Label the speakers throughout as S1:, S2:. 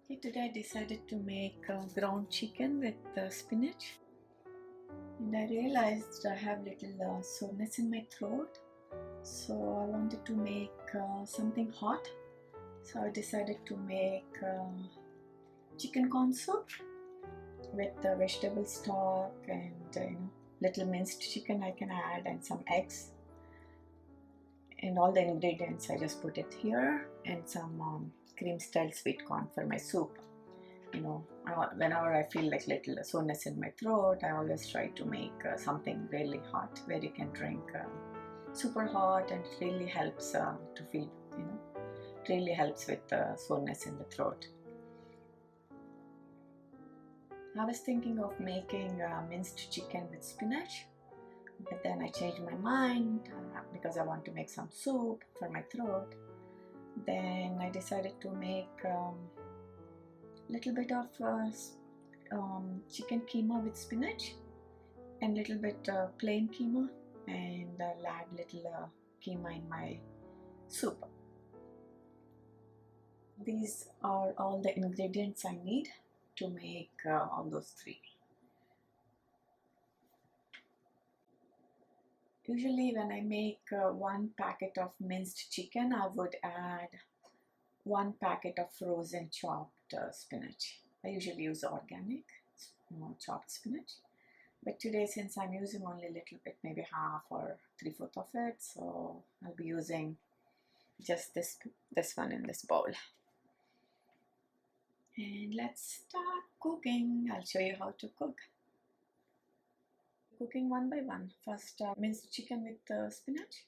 S1: Okay, today I decided to make ground chicken with spinach, and I realized I have little soreness in my throat, so I wanted to make something hot. So I decided to make chicken corn soup with vegetable stock and little minced chicken I can add, and some eggs, and all the ingredients I just put it here, and some cream style sweet corn for my soup. Whenever I feel like little soreness in my throat, I always try to make something really hot where you can drink super hot, and it really helps to feel, it really helps with soreness in the throat. I was thinking of making minced chicken with spinach, but then I changed my mind because I want to make some soup for my throat. Then I decided to make little bit of chicken keema with spinach, and little bit plain keema, and I'll add little keema in my soup. These are all the ingredients I need to make all those three. Usually when I make one packet of minced chicken, I would add one packet of frozen chopped spinach. I usually use organic chopped spinach, but today, since I'm using only a little bit, maybe half or 3/4 of it, so I'll be using just this one in this bowl. And let's start cooking. I'll show you how to cook. Cooking one by one. First, minced chicken with spinach.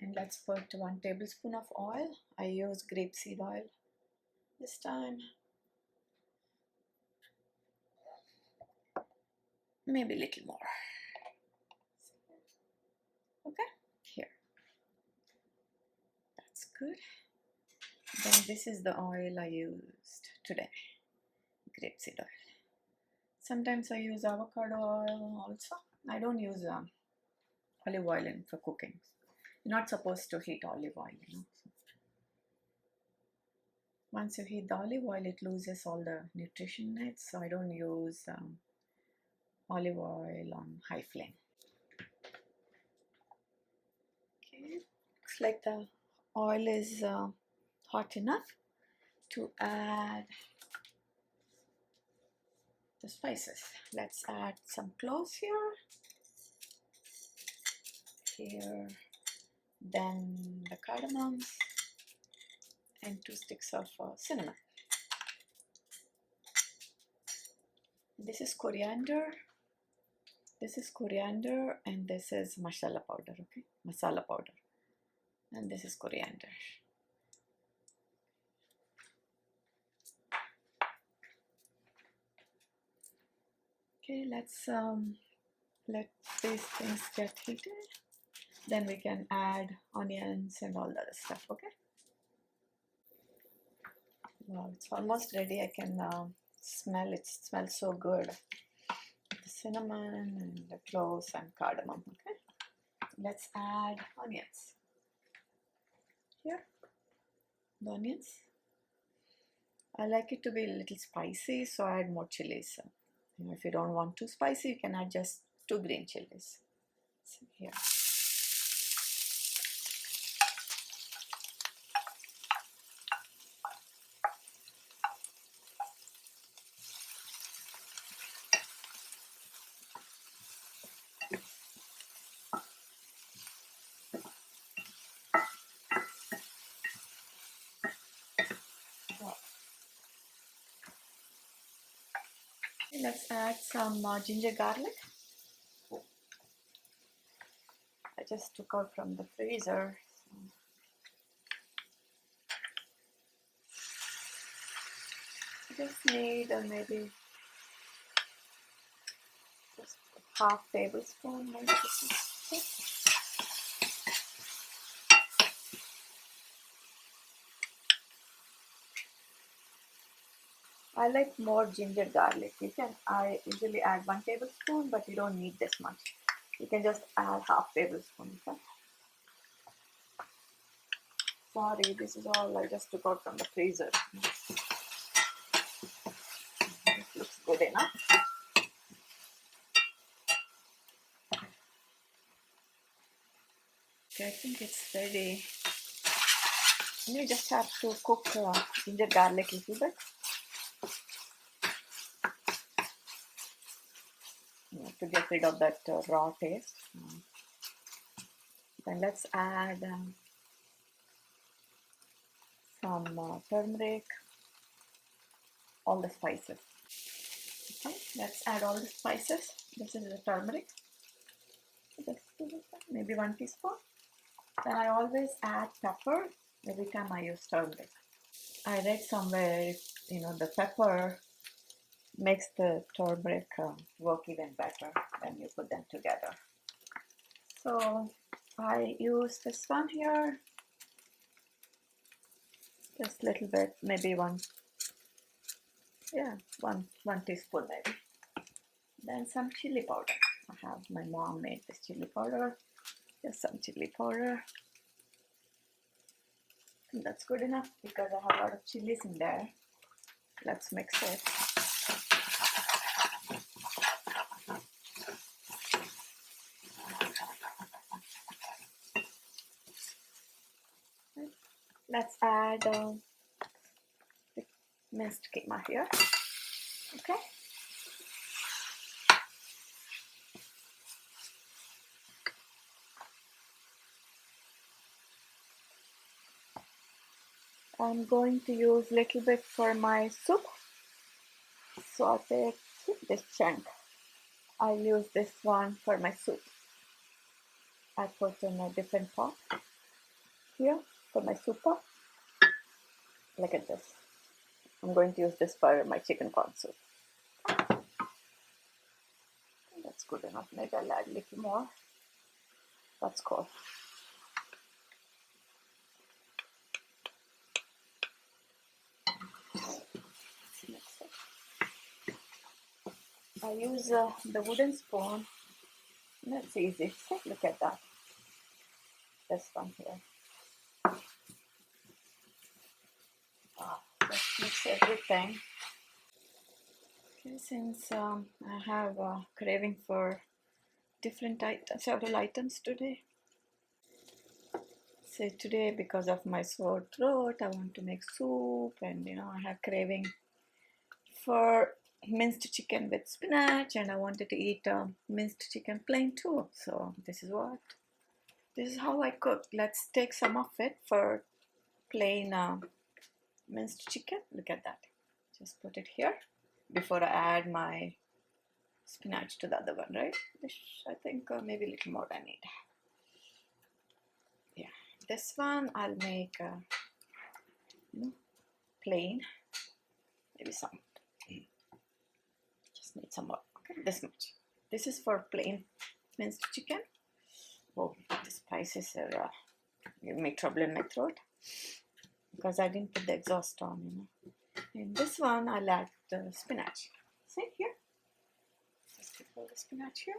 S1: And let's put 1 tablespoon of oil. I use grapeseed oil this time. Maybe a little more. Okay, here. That's good. Then this is the oil I used today. Grapeseed oil. Sometimes I use avocado oil also. I don't use olive oil for cooking. You're not supposed to heat olive oil, Once you heat the olive oil, it loses all the nutrition in it, so I don't use olive oil on high flame. Okay, looks like the oil is hot enough to add the spices. Let's add some cloves here, then the cardamoms, and 2 sticks of cinnamon. This is coriander, and this is masala powder, okay? Masala powder, and this is coriander. Okay, let's let these things get heated. Then we can add onions and all the other stuff, okay? Wow, it's almost ready. I can smell it. It smells so good. The cinnamon and the cloves and cardamom, okay? Let's add onions. Here, the onions. I like it to be a little spicy, so I add more chilies. If you don't want too spicy, you can add just 2 green chilies. So here. Let's add some ginger garlic. I just took out from the freezer. I just need maybe just half tablespoon, maybe. I like more ginger garlic. I usually add 1 tablespoon, but you don't need this much. You can just add half tablespoon. Okay? Sorry, this is all I just took out from the freezer. good enough. Okay, I think it's ready. You just have to cook ginger garlic a little bit. To get rid of that raw taste. Then let's add some turmeric, all the spices. Okay, let's add all the spices. This is the turmeric. Maybe 1 teaspoon. Then I always add pepper every time I use turmeric. I read somewhere, the pepper makes the turmeric work even better when you put them together. So I use this one here, just a little bit, maybe one teaspoon maybe. Then some chili powder. I have my mom made this chili powder. Just some chili powder. And that's good enough because I have a lot of chilies in there. Let's mix it. Let's add the minced keema here. Okay. I'm going to use a little bit for my soup. Saute this chunk. I'll use this one for my soup. I put in a different pot here for my soup pot. Look at this. I'm going to use this for my chicken corn soup. That's good enough. Maybe I'll add a little more. That's cool. I use the wooden spoon. That's easy. Look at that. This one here. Let's mix everything. Okay, since I have a craving for several items today. So today, because of my sore throat, I want to make soup, and I have craving for minced chicken with spinach, and I wanted to eat minced chicken plain too. So this is how I cook. Let's take some of it for plain minced chicken. Look at that. Just put it here before I add my spinach to the other one, right? I think maybe a little more I need. Yeah, this one I'll make plain. Maybe some. Just need some more. Okay, this much. This is for plain minced chicken. Oh, the spices are giving me trouble in my throat because I didn't put the exhaust on. In this one, I'll add the spinach. See here? Just put the spinach here.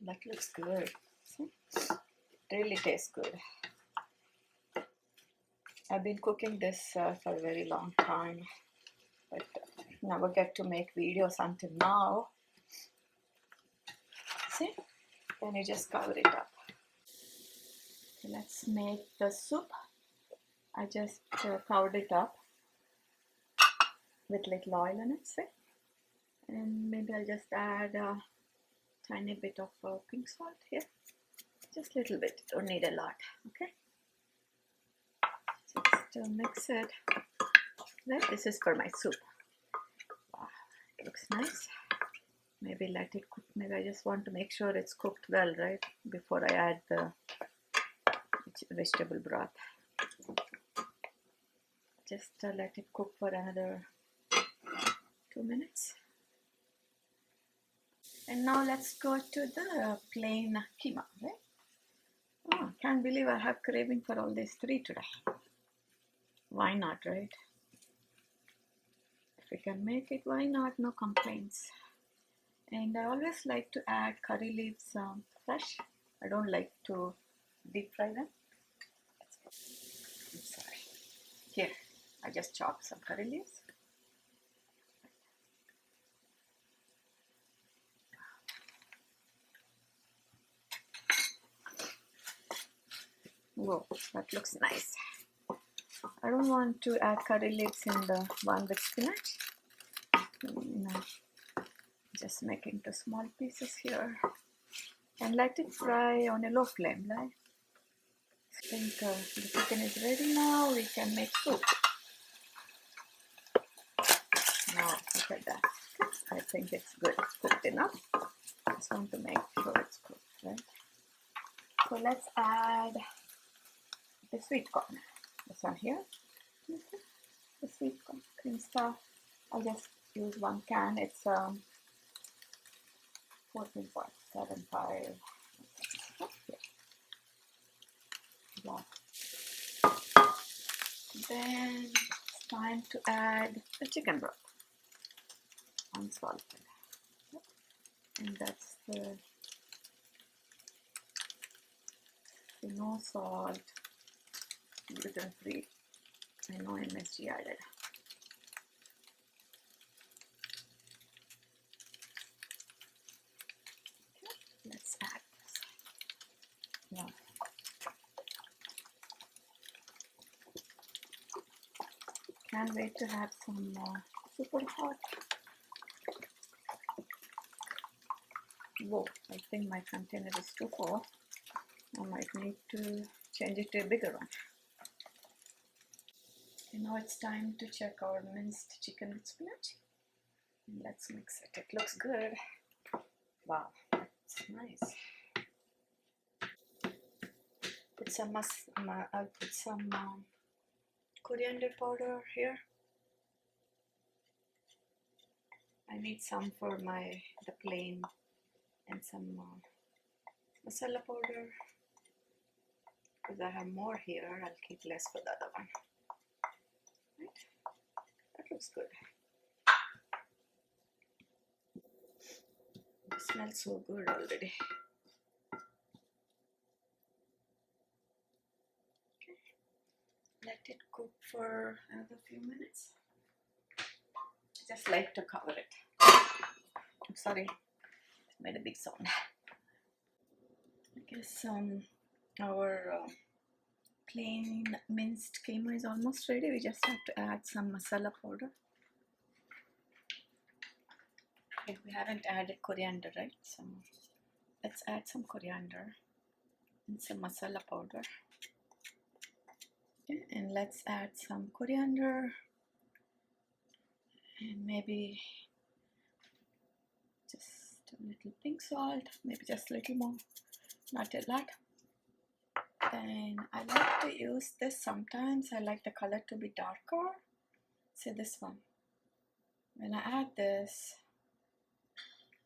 S1: That looks good. See? It really tastes good. I've been cooking this for a very long time, but never get to make videos until now. See? Then you just cover it up. Okay, let's make the soup. I just covered it up with little oil in it, see? And maybe I'll just add a tiny bit of pink salt here. Just a little bit, don't need a lot, okay? Just mix it. Right, this is for my soup. Wow, it looks nice. Maybe let it cook. Maybe I just want to make sure it's cooked well, right? Before I add the vegetable broth. Just let it cook for another 2 minutes. And now let's go to the plain keema, right? Oh, can't believe I have craving for all these three today. Why not, right? If we can make it, why not? No complaints. And I always like to add curry leaves fresh. I don't like to deep fry them. I'm sorry. Here, I just chopped some curry leaves. Whoa, that looks nice. I don't want to add curry leaves in the one with spinach. No, just make into small pieces here and let it fry on a low flame. Right? I think the chicken is ready now. We can make soup. Now look at that. I think it's good. It's cooked enough. Just want to make sure it's cooked, right? So let's add the sweet corn. This one here. Okay. The sweet corn cream stuff. I'll just use 1 can. It's 14.75. Okay. Yeah. Then it's time to add the chicken broth, unsalted, and that's the no salt, gluten free. I know MSG added. Okay, let's add this. Yeah. Can't wait to have some super hot. Whoa, I think my container is too full. I might need to change it to a bigger one. Okay, now it's time to check our minced chicken with spinach. And let's mix it. It looks good. Wow, that's nice. Put some I'll put some coriander powder here. I need some for the plain, and some masala powder. Because I have more here, I'll keep less for the other one. Right? That looks good. It smells so good already. Okay. Let it cook for another few minutes. Just like to cover it. I'm sorry, it made a big sound. I guess our plain minced keema is almost ready. We just have to add some masala powder. Okay, we haven't added coriander, right? So let's add some coriander and some masala powder. Okay, and let's add some coriander and maybe just a little pink salt, maybe just a little more, not a lot. And I like to use this sometimes. I like the color to be darker. See this one. When I add this,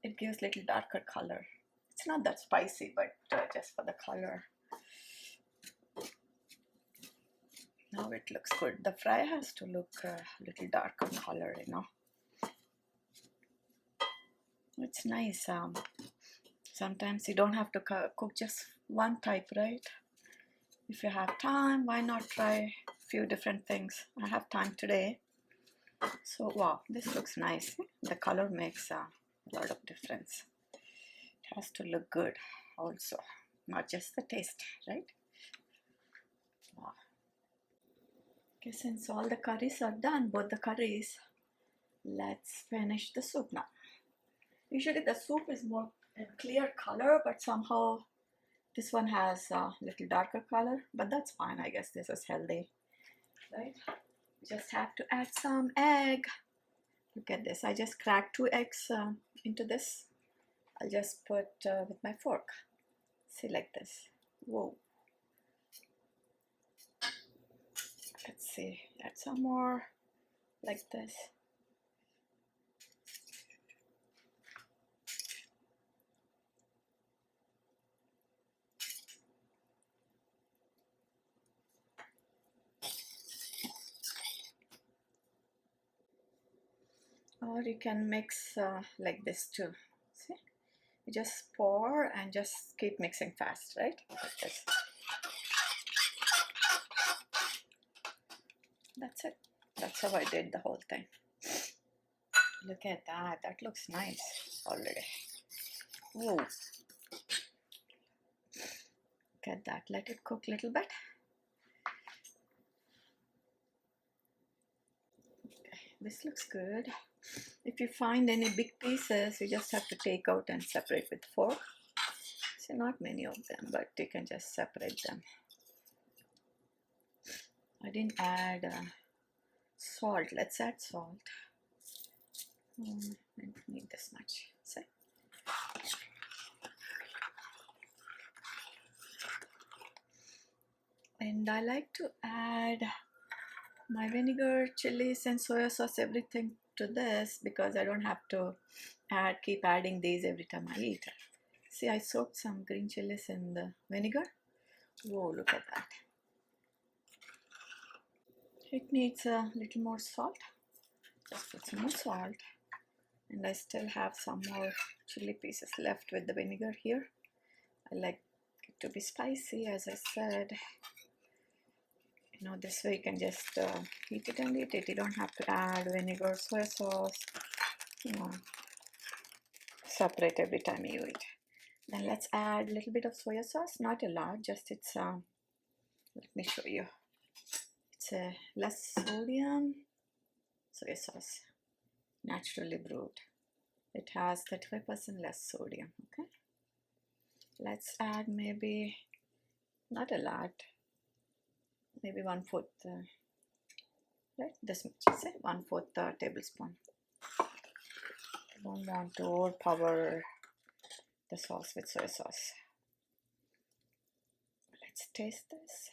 S1: it gives a little darker color. It's not that spicy, but just for the color. Now it looks good. The fry has to look a little darker color, you know. It's nice. Sometimes you don't have to cook just one type, right? If you have time, why not try a few different things? I have time today. So wow, this looks nice. The color makes a lot of difference. It has to look good also, not just the taste, right? Wow. Okay, since all the curries are done, both the curries, let's finish the soup now. Usually the soup is more a clear color, but somehow this one has a little darker color, but that's fine. I guess this is healthy, right? Just have to add some egg. Look at this. I just cracked 2 eggs into this. I'll just put with my fork. See, like this. Whoa. Let's see. Add some more like this. Or you can mix like this too. You just pour and just keep mixing fast, right? That's it. That's how I did the whole thing. Look at that. That looks nice already. Ooh. Look at that. Let it cook a little bit. Okay, this looks good. If you find any big pieces, you just have to take out and separate with fork. So not many of them, but you can just separate them. I didn't add salt. Let's add salt. I don't need this much. See? And I like to add my vinegar, chilies, and soya sauce, everything to this because I don't have to keep adding these every time I eat. See, I soaked some green chilies in the vinegar. Whoa, look at that. It needs a little more salt. Just put some more salt. And I still have some more chili pieces left with the vinegar here. I like it to be spicy, as I said. You know, this way you can just heat it and eat it. You don't have to add vinegar, soy sauce, you know, separate every time you eat. Then let's add a little bit of soya sauce, not a lot, just it's, let me show you. It's a less sodium soya sauce, naturally brewed. It has 35% less sodium, okay? Let's add maybe, not a lot, maybe 1/4, right? This much, say 1/4 tablespoon. I don't want to overpower the sauce with soy sauce. Let's taste this.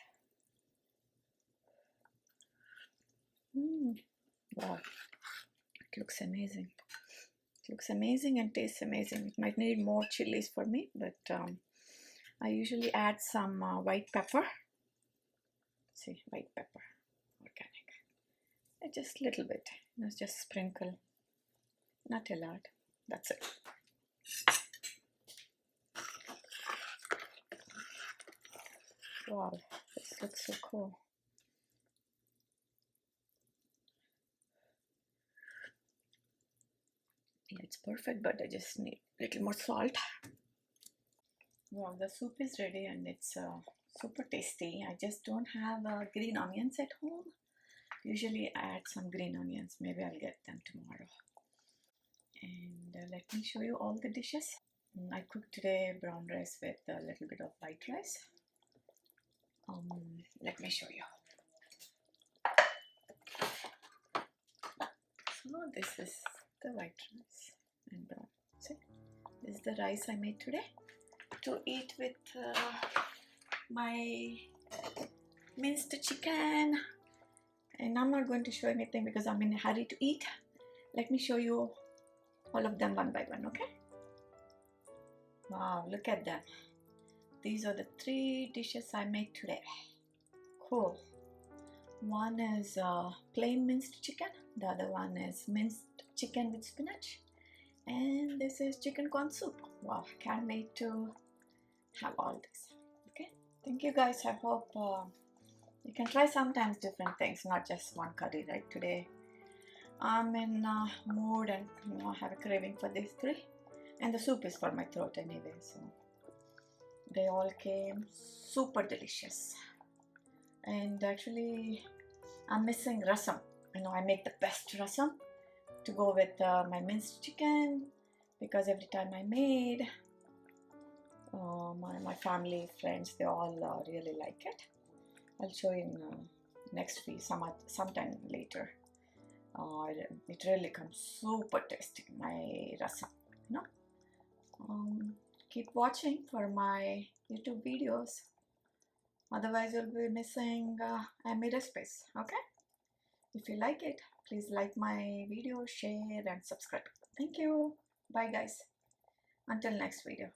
S1: Wow, it looks amazing. It looks amazing and tastes amazing. It might need more chilies for me, but I usually add some white pepper. See, white pepper, organic. Just a little bit. Just sprinkle, not a lot. That's it. Wow, this looks so cool. Yeah, it's perfect, but I just need a little more salt. Wow, the soup is ready and it's super tasty. I just don't have green onions at home. Usually I add some green onions. Maybe I'll get them tomorrow. And let me show you all the dishes. I cooked today brown rice with a little bit of white rice. Let me show you. So this is the white rice and brown. See, this is the rice I made today to eat with my minced chicken. And I'm not going to show anything because I'm in a hurry to eat. Let me show you all of them one by one, okay? Wow, look at them. These are the 3 dishes I made today. Cool. One is plain minced chicken. The other one is minced chicken with spinach. And this is chicken corn soup. Wow, can't wait to have all this. Okay, thank you guys. I hope you can try sometimes different things, not just one curry, right? Today I'm in mood and have a craving for these 3. And the soup is for my throat anyway, so they all came super delicious. And actually I'm missing rasam. I make the best rasam to go with my minced chicken, because every time I made, my family, friends, they all really like it. I'll show you in next week, sometime later. It really comes super tasty, my rasam. Keep watching for my YouTube videos. Otherwise, you'll be missing my recipes. Okay? If you like it, please like my video, share, and subscribe. Thank you. Bye, guys. Until next video.